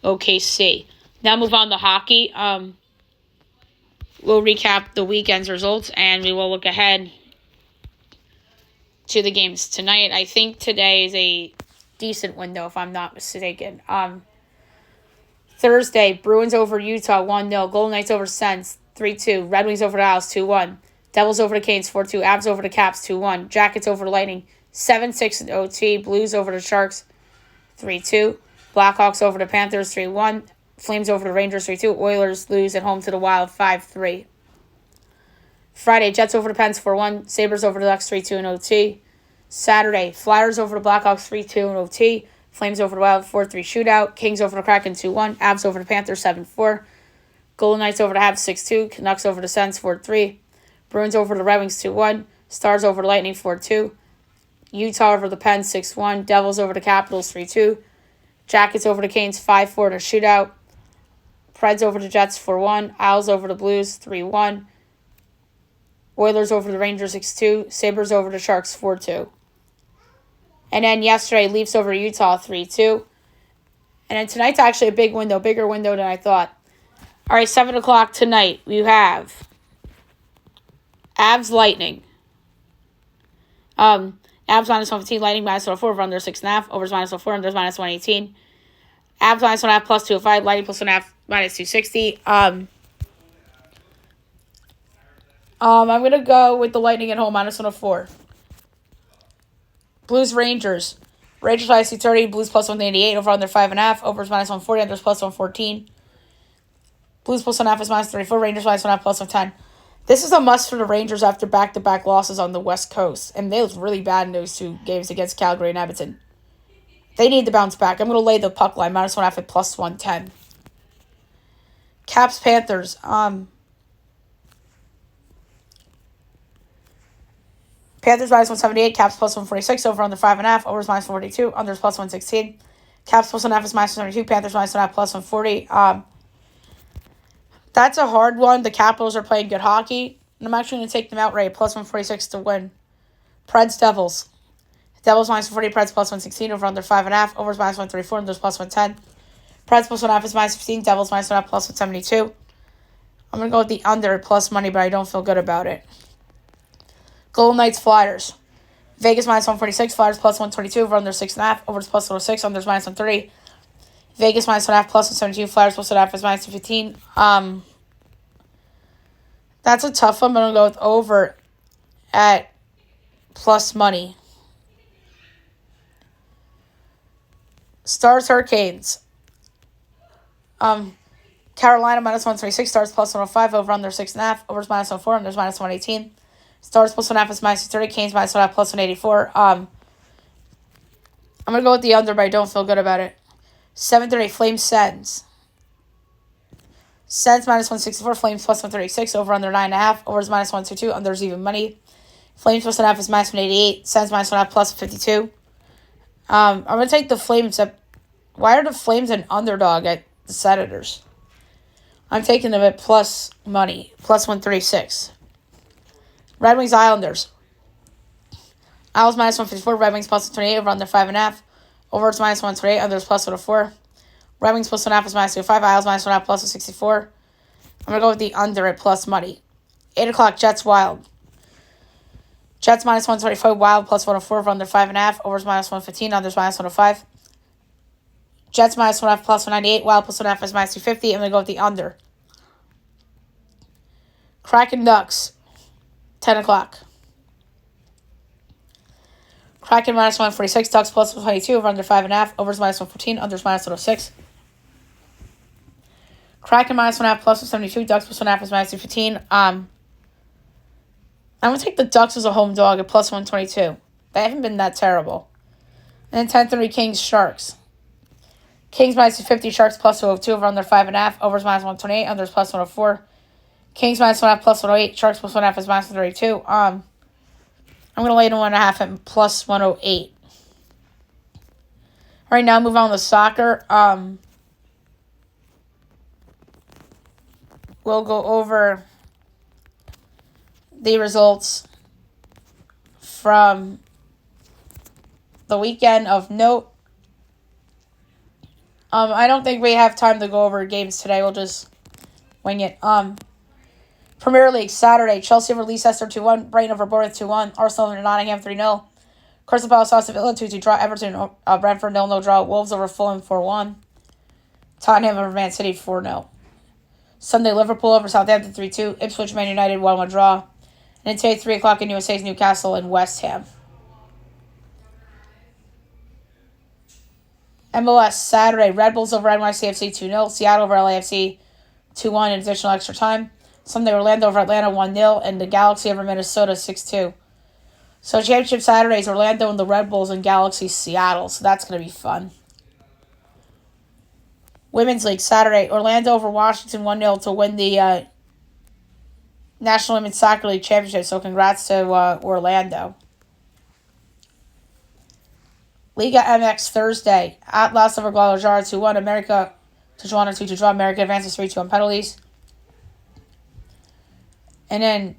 OKC. Now move on to hockey. We'll recap the weekend's results, and we will look ahead to the games tonight. I think today is a decent window, if I'm not mistaken. Thursday, Bruins over Utah, 1-0. Golden Knights over Sens, 3-2. Red Wings over Dallas, 2-1. Devils over the Canes, 4-2. Avs over the Caps, 2-1. Jackets over the Lightning, 7-6 in OT. Blues over the Sharks, 3-2. Blackhawks over the Panthers, 3-1. Flames over the Rangers, 3-2. Oilers lose at home to the Wild, 5-3. Friday, Jets over the Pens, 4-1. Sabres over the Ducks, 3-2 in OT. Saturday, Flyers over the Blackhawks, 3-2 in OT. Flames over the Wild, 4-3 shootout. Kings over the Kraken, 2-1. Avs over the Panthers, 7-4. Golden Knights over the Habs, 6-2. Canucks over the Sens, 4-3. Bruins over the Red Wings, 2-1. Stars over the Lightning, 4-2. Utah over the Pens, 6-1. Devils over the Capitals, 3-2. Jackets over the Canes, 5-4 in a shootout. Preds over the Jets, 4-1. Isles over the Blues, 3-1. Oilers over the Rangers, 6-2. Sabres over the Sharks, 4-2. And then yesterday, Leafs over Utah, 3-2. And then tonight's actually a big window, bigger window than I thought. All right, 7 o'clock tonight, we have Avs Lightning. Avs minus 115, Lightning minus 104, over under 6.5. Overs minus 104, unders minus 118. Avs minus 1.5 plus 205. Lightning plus 1.5 minus 260. I'm going to go with the Lightning at home minus 104. Blues Rangers. Rangers minus 230. Blues plus 188. Over under 5.5. Overs minus 140. Unders plus 114. Blues plus 1.5 is minus 34. Rangers minus 1.5 plus 110. This is a must for the Rangers after back-to-back losses on the West Coast. And they looked really bad in those two games against Calgary and Edmonton. They need to bounce back. I'm going to lay the puck line minus 1.5 at plus 110. Caps Panthers. Panthers minus 178. Caps plus 146. Over under 5.5. Overs minus 142. Unders plus 116. Caps plus 1.5 is minus 172. Panthers minus 1.5 plus 140. That's a hard one. The Capitals are playing good hockey. And I'm actually going to take them outright. Plus 146 to win. Preds Devils. Devils minus 140. Preds plus 116. Over under 5.5. Overs minus 134. Unders plus 110. Preds plus 1.5 is minus 15. Devils minus 1.5 plus 172. I'm going to go with the under plus money, but I don't feel good about it. Golden Knights Flyers. Vegas minus 146. Flyers plus 122. Over under 6.5. Overs plus 106. Unders minus 130. Vegas minus 1.5 plus 172. Flyers plus 1.5 is minus 215. That's a tough one. I'm going to go with over at plus money. Stars Hurricanes. Carolina minus 126. Stars plus 105. Over under 6.5. Overs minus 104. Unders minus 118. Stars plus 1.5 is minus 230. Canes minus 1.5 plus 184. I'm going to go with the under, but I don't feel good about it. 7:30 Flames Sens. Sens minus 164. Flames plus 136. Over under 9.5. Overs minus 122. Unders even money. Flames plus 1.5 is minus 188. Sens minus 1.5 plus 52. I'm going to take the Flames up. Why are the Flames an underdog at the Senators? I'm taking them at plus money. Plus 136. Red Wings Islanders. Isles minus 154. Red Wings plus 128. Over under 5.5. Overs minus 128. Unders plus 104. Red Wings plus 1.5 is minus 205. Isles minus 1.5 plus 164. I'm going to go with the under at plus money. 8 o'clock Jets Wild. Jets minus 125. Wild plus 104. Over under 5.5. Overs minus 115. Unders minus 105. Jets minus 1.5 plus 198. Wild plus 1.5 is minus 250. I'm going to go with the under. Kraken Ducks. 10 o'clock. Kraken minus 146. Ducks plus 122. Over under 5.5. Overs minus 114. Unders minus 106. Kraken minus 1.5 plus 172. Ducks plus 1.5 is minus 215. I'm going to take the Ducks as a home dog at plus 122. They haven't been that terrible. And then 10:30 Kings Sharks. Kings minus 250. Sharks plus 202. Over under 5.5. Overs minus 128. Unders plus 104. Kings minus 1.5 plus 108. Sharks plus 1.5 is minus 132. I'm going to lay the 1.5 at plus 108. All right, now move on to soccer. We'll go over the results from the weekend of note. I don't think we have time to go over games today. We'll just wing it. Premier League, Saturday, Chelsea over Leicester 2-1, Brighton over Bournemouth 2-1, Arsenal over Nottingham 3-0, Crystal Palace Aston Villa 2-2 draw, Everton Brentford 0-0 draw, Wolves over Fulham 4-1, Tottenham over Man City 4-0. Sunday, Liverpool over Southampton 3-2, Ipswich Man United 1-1 draw, and then today 3 o'clock in USA's Newcastle and West Ham. MLS, Saturday, Red Bulls over NYCFC 2-0, Seattle over LAFC 2-1 in additional extra time. Sunday, Orlando over Atlanta 1-0, and the Galaxy over Minnesota 6-2. So championship Saturdays, Orlando and the Red Bulls and Galaxy Seattle. So that's going to be fun. Women's League, Saturday, Orlando over Washington 1-0 to win the National Women's Soccer League Championship. So congrats to Orlando. Liga MX Thursday, Atlas over Guadalajara 2-1, America to Toronto 2-2 draw. America advances 3-2 on penalties. And then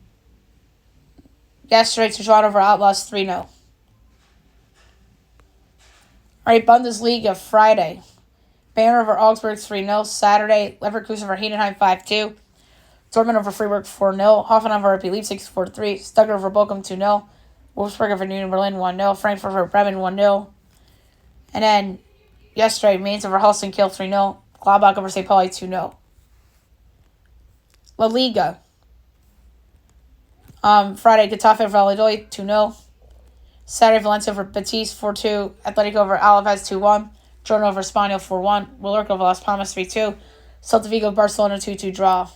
yesterday, Toronto over Outlaws 3-0. All right, Bundesliga, Friday. Bayern over Augsburg 3-0. Saturday, Leverkusen over Heidenheim 5-2. Dortmund over Freiburg 4-0. Hoffenheim over RB Leipzig 4-3. Stuttgart over Bochum 2-0. Wolfsburg over Union Berlin 1-0. Frankfurt over Bremen 1-0. And then yesterday, Mainz over Holstein Kiel 3-0. Gladbach over St. Pauli 2-0. La Liga. Friday, Getafe over Valladolid 2-0. Saturday, Valencia over Betis 4-2. Athletic over Alaves 2-1. Girona over Espanyol 4-1. Mallorca over Las Palmas 3-2. Celta Vigo Barcelona 2-2 draw.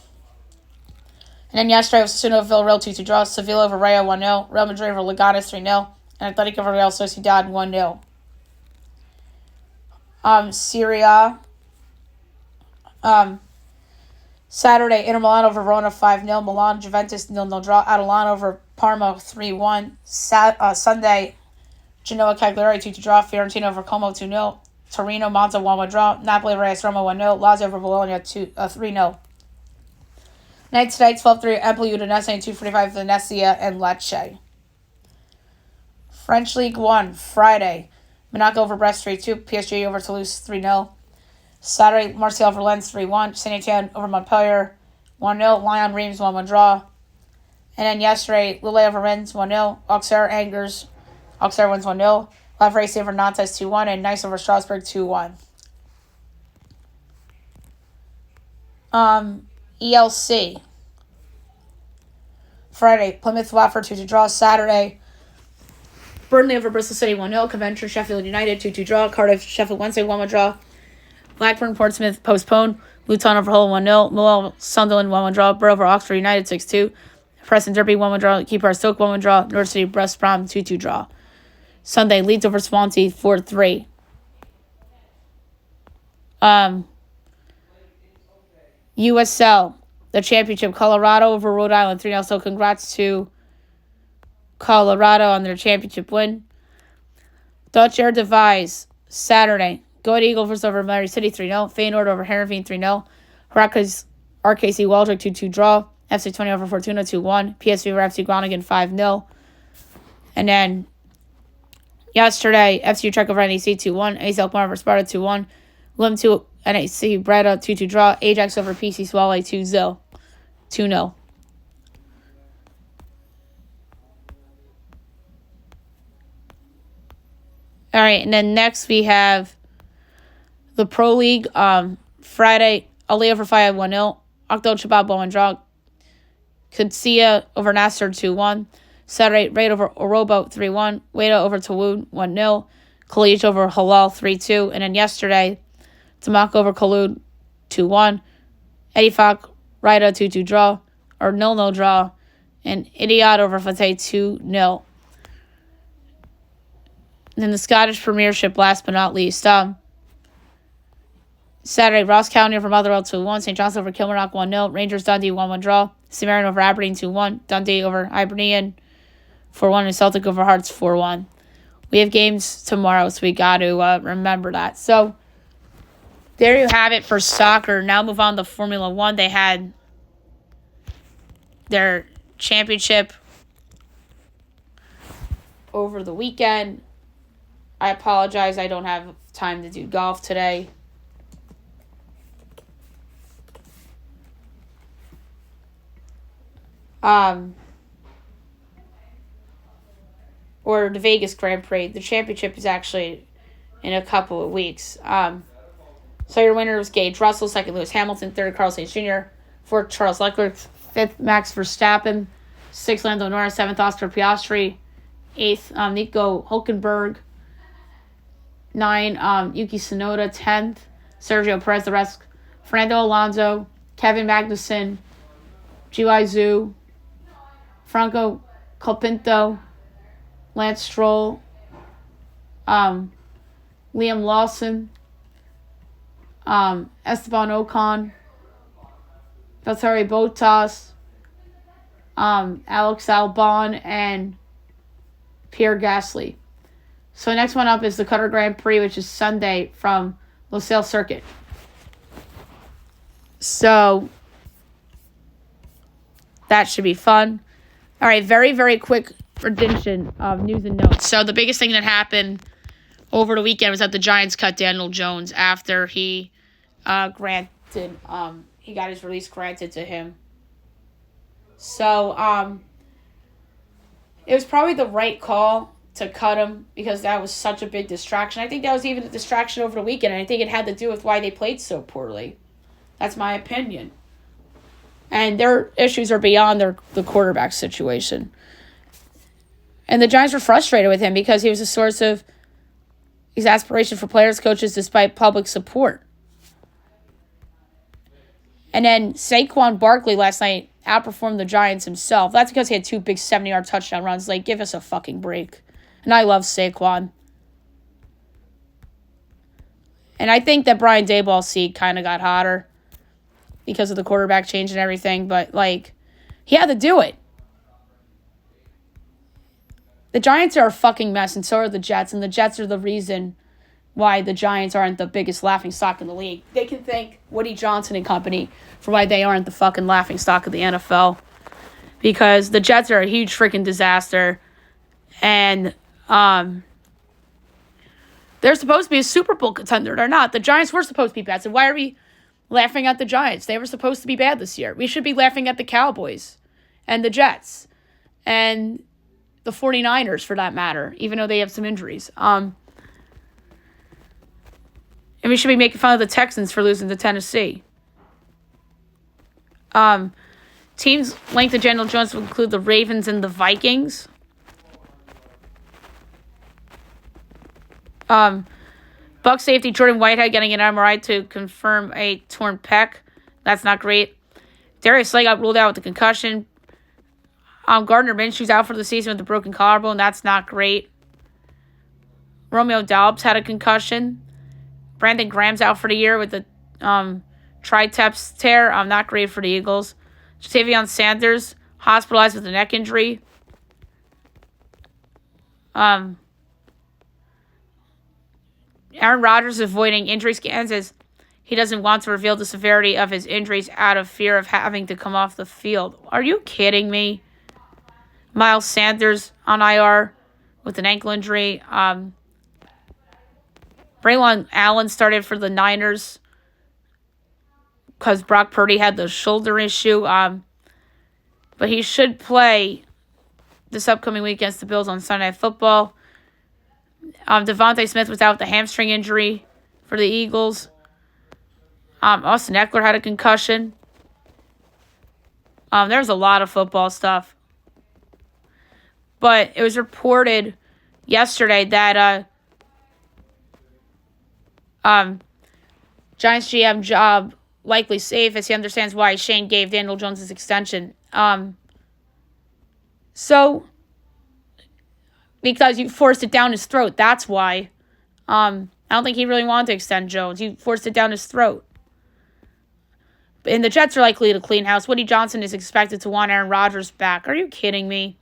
And then yesterday, Osasuna over Villarreal 2-2 draw. Sevilla over Rayo 1-0. Real Madrid over Leganes 3-0. And Athletic over Real Sociedad 1-0. Serie A. Saturday, Inter Milan over Verona 5-0. Milan, Juventus 0-0 draw. Atalanta over Parma 3-1. Sunday, Genoa, Cagliari 2-2 draw. Fiorentina over Como 2-0. Torino, Monza 1-1 draw. Napoli, Reyes, Roma 1-0. Lazio over Bologna 3-0. Night today, 12:03, Empoli, Udinese, and 2:45, Venezia and Lecce. French League 1, Friday, Monaco over Brest 3-2. PSG over Toulouse 3-0. Saturday, Marseille over Lens 3-1. Saint Etienne over Montpellier 1-0. Lyon, Reims 1-1 draw. And then yesterday, Lille over Rennes 1-0. Auxerre, Angers. Auxerre wins 1-0. La Vracie over Nantes 2-1. And Nice over Strasbourg 2-1. ELC. Friday, Plymouth Watford 2-2 draw. Saturday, Burnley over Bristol City 1-0. Coventry Sheffield United 2-2 draw. Cardiff Sheffield Wednesday 1-1 draw. Blackburn Portsmouth postponed. Luton over Hull 1-0. Millwall Sunderland 1-1 draw. Borough over Oxford United 6-2. Preston Derby 1-1 draw. Keeper Stoke 1-1 draw. North City West Brom 2-2 draw. Sunday, Leeds over Swansea 4-3. USL, the championship, Colorado over Rhode Island 3-0. So congrats to Colorado on their championship win. Dutch Eredivisie, Saturday, Go Ahead Eagle versus over Mary City 3-0. Feyenoord over Heerenveen 3-0. Heracles RKC Waldron 2-2 draw. FC 20 over Fortuna 2-1. PSV over FC Groningen 5-0. And then yesterday, FC Utrecht over NEC 2-1. AS Alkmaar over Sparta 2-1. Lim 2 NEC Breda 2-2 draw. Ajax over PC Swale 2-0. All right, and then next we have the Pro League. Friday, Ali over Fayad 1-0. Akhdal Shabab 1-1 draw. Qadsiya over Nasser 2-1. Saturday, Raid over Orobo 3-1. Weda over Tawood 1-0. Khalij over Halal 3-2. And then yesterday, Tamak over Khalud 2-1. Edifak Raida 2-2 draw. Or 0-0 draw. And Idiot over Fateh 2-0. Then the Scottish Premiership, last but not least. Saturday, Ross County over Motherwell 2-1. St. John's over Kilmarnock 1-0. Rangers Dundee 1-1 draw. St. Mirren over Aberdeen 2-1. Dundee over Hibernian 4-1. And Celtic over Hearts 4-1. We have games tomorrow, so we got to remember that. So there you have it for soccer. Now move on to Formula One. They had their championship over the weekend. I apologize, I don't have time to do golf today. Or the Vegas Grand Prix. The championship is actually in a couple of weeks. So your winner was Gage Russell, second Lewis Hamilton, third Carlos Sainz Jr., fourth Charles Leclerc, fifth Max Verstappen, sixth Lando Norris, seventh Oscar Piastri, eighth Nico Hulkenberg, 9 Yuki Tsunoda, 10th Sergio Perez, the rest Fernando Alonso, Kevin Magnussen, G.Y. Zhu, Franco Colapinto, Lance Stroll, Liam Lawson, Esteban Ocon, Valtteri Bottas, Alex Albon, and Pierre Gasly. So next one up is the Qatar Grand Prix, which is Sunday from Losail Circuit. So that should be fun. All right, very, very quick rendition of news and notes. So the biggest thing that happened over the weekend was that the Giants cut Daniel Jones after he got his release granted to him. So it was probably the right call to cut him because that was such a big distraction. I think that was even a distraction over the weekend, and I think it had to do with why they played so poorly. That's my opinion. And their issues are beyond the quarterback situation. And the Giants were frustrated with him because he was a source of exasperation for players, coaches, despite public support. And then Saquon Barkley last night outperformed the Giants himself. That's because he had 2 big 70-yard touchdown runs. Like, give us a fucking break. And I love Saquon. And I think that Brian Daboll's seat kind of got hotter because of the quarterback change and everything. But, like, he had to do it. The Giants are a fucking mess, and so are the Jets. And the Jets are the reason why the Giants aren't the biggest laughingstock in the league. They can thank Woody Johnson and company for why they aren't the fucking laughingstock of the NFL. Because the Jets are a huge freaking disaster. And they're supposed to be a Super Bowl contender. They're not. The Giants were supposed to be bad. So why are we laughing at the Giants? They were supposed to be bad this year. We should be laughing at the Cowboys and the Jets and the 49ers, for that matter, even though they have some injuries. And we should be making fun of the Texans for losing to Tennessee. Teams linked to Daniel Jones will include the Ravens and the Vikings. Buck safety Jordan Whitehead getting an MRI to confirm a torn pec. That's not great. Darius Slay got ruled out with a concussion. Gardner Minshew's out for the season with a broken collarbone. That's not great. Romeo Doubs had a concussion. Brandon Graham's out for the year with the triceps tear. Not great for the Eagles. Jatavion Sanders hospitalized with a neck injury. Aaron Rodgers avoiding injury scans as he doesn't want to reveal the severity of his injuries out of fear of having to come off the field. Are you kidding me? Miles Sanders on IR with an ankle injury. Braylon Allen started for the Niners because Brock Purdy had the shoulder issue. But he should play this upcoming week against the Bills on Sunday Night Football. Devontae Smith was out with a hamstring injury for the Eagles. Austin Eckler had a concussion. There's a lot of football stuff. But it was reported yesterday that Giants GM job likely safe as he understands why Shane gave Daniel Jones his extension. Because you forced it down his throat. That's why. I don't think he really wanted to extend Jones. You forced it down his throat. And the Jets are likely to clean house. Woody Johnson is expected to want Aaron Rodgers back. Are you kidding me?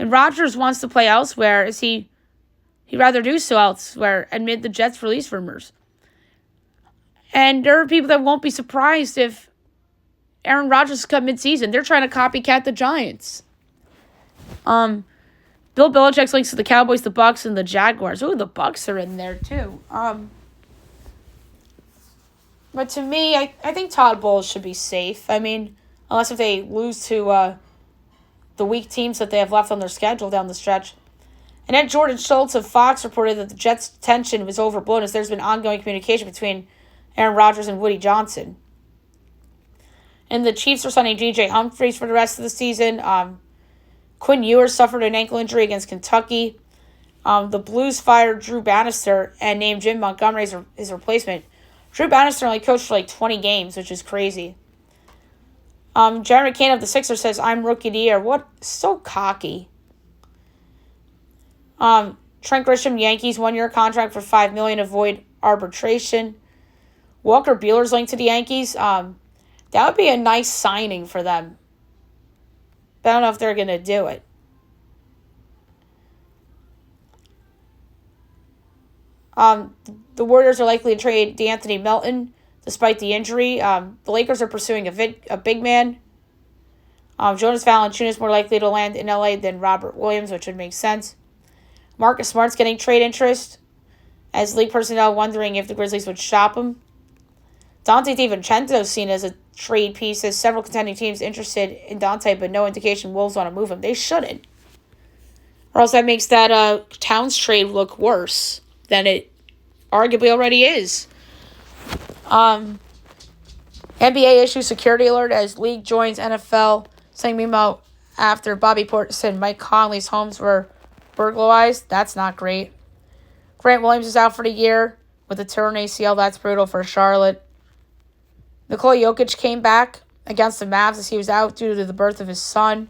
And Rodgers wants to play elsewhere. He'd rather do so elsewhere amid the Jets' release rumors. And there are people that won't be surprised if Aaron Rodgers comes mid-season. They're trying to copycat the Giants. Bill Belichick's links to the Cowboys, the Bucs, and the Jaguars. Oh, the Bucs are in there too. But to me, I think Todd Bowles should be safe. I mean, unless if they lose to the weak teams that they have left on their schedule down the stretch. And then Jordan Schultz of Fox reported that the Jets' tension was overblown as there's been ongoing communication between Aaron Rodgers and Woody Johnson. And the Chiefs are signing DJ Humphries for the rest of the season. Quinn Ewers suffered an ankle injury against Kentucky. The Blues fired Drew Bannister and named Jim Montgomery as his replacement. Drew Bannister only coached for like 20 games, which is crazy. Jeremy Kane of the Sixers says, I'm rookie of the year. What? So cocky. Trent Grisham, Yankees, 1-year contract for $5 million, avoid arbitration. Walker Buehler's linked to the Yankees. That would be a nice signing for them. But I don't know if they're going to do it. The Warriors are likely to trade DeAnthony Melton despite the injury. The Lakers are pursuing a big man. Jonas Valanciunas more likely to land in LA than Robert Williams, which would make sense. Marcus Smart's getting trade interest as league personnel wondering if the Grizzlies would shop him. Dante DiVincenzo is seen as a trade piece as several contending teams interested in Dante, but no indication Wolves want to move him. They shouldn't. Or else that makes that Towns trade look worse than it arguably already is. NBA issues security alert as league joins NFL saying memo after Bobby Portis said Mike Conley's homes were burglarized. That's not great. Grant Williams is out for the year with a torn ACL. That's brutal for Charlotte. Nikola Jokic came back against the Mavs as he was out due to the birth of his son.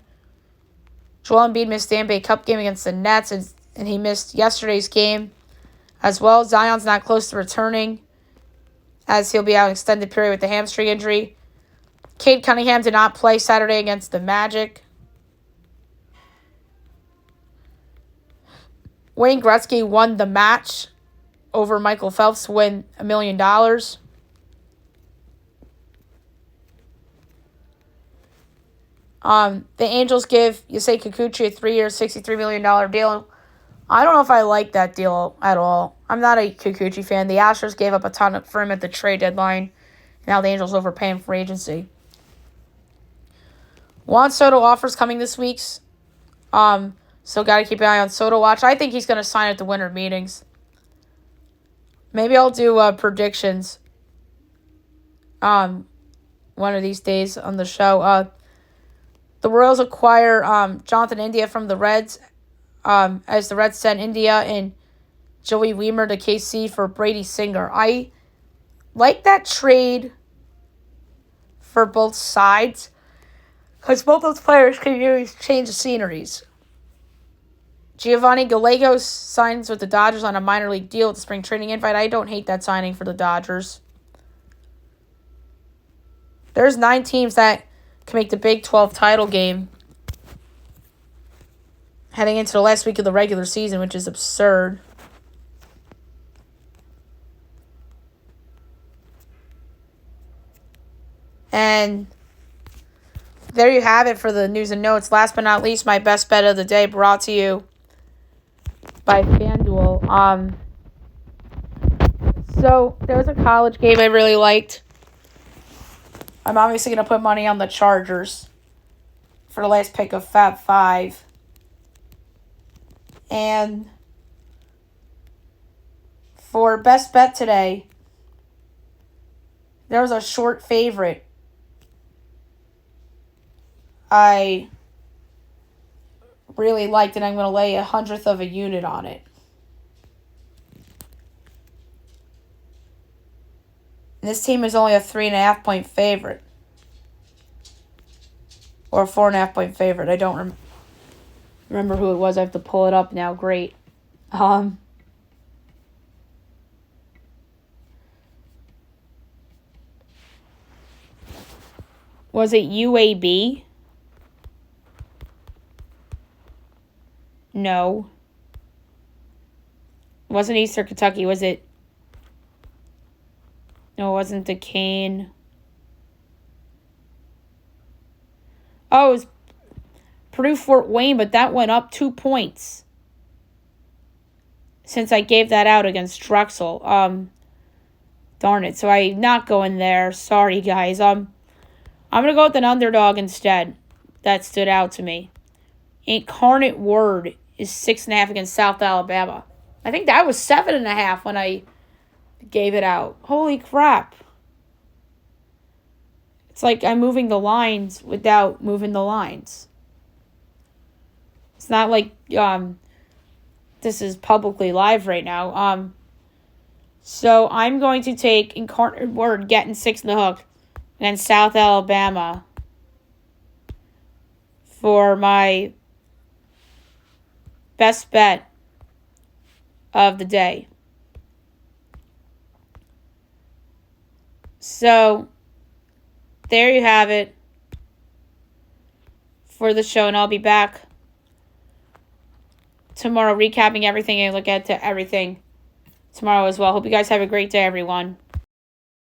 Joel Embiid missed the NBA Cup game against the Nets, and he missed yesterday's game as well. Zion's not close to returning as he'll be out an extended period with the hamstring injury. Cade Cunningham did not play Saturday against the Magic. Wayne Gretzky won the match over Michael Phelps to win $1 million. The Angels give Yusei Kikuchi a 3-year, $63 million deal. I don't know if I like that deal at all. I'm not a Kikuchi fan. The Astros gave up a ton for him at the trade deadline. Now the Angels overpay him for agency. Juan Soto offers coming this week. So got to keep an eye on Soto watch. I think he's going to sign at the winter meetings. Maybe I'll do predictions one of these days on the show. The Royals acquire Jonathan India from the Reds as the Reds send India and Joey Wiemer to KC for Brady Singer. I like that trade for both sides because both those players can use change of sceneries. Giovanni Gallegos signs with the Dodgers on a minor league deal with the spring training invite. I don't hate that signing for the Dodgers. There's 9 teams that can make the Big 12 title game heading into the last week of the regular season, which is absurd. And there you have it for the news and notes. Last but not least, my best bet of the day brought to you by FanDuel. So there was a college game I really liked. I'm obviously going to put money on the Chargers for the last pick of Fab 5. And for best bet today, there was a short favorite I really liked, and I'm going to lay 1/100th of a unit on it. And this team is only a 3.5 point favorite. Or a 4.5 point favorite. I don't remember who it was. I have to pull it up now. Great. Was it UAB? No. It wasn't Eastern Kentucky, was it? No, it wasn't Duquesne. Oh, it was Purdue Fort Wayne, but that went up 2 points since I gave that out against Drexel. Darn it. So I'm not going there. Sorry, guys. I'm going to go with an underdog instead. That stood out to me. Incarnate Word is 6.5 against South Alabama. I think that was 7.5 when I gave it out. Holy crap. It's like I'm moving the lines without moving the lines. It's not like this is publicly live right now. So I'm going to take Incarnate Word getting 6 in the hook against South Alabama for my best bet of the day. So there you have it for the show, and I'll be back tomorrow recapping everything and look at everything tomorrow as well. Hope you guys have a great day, everyone.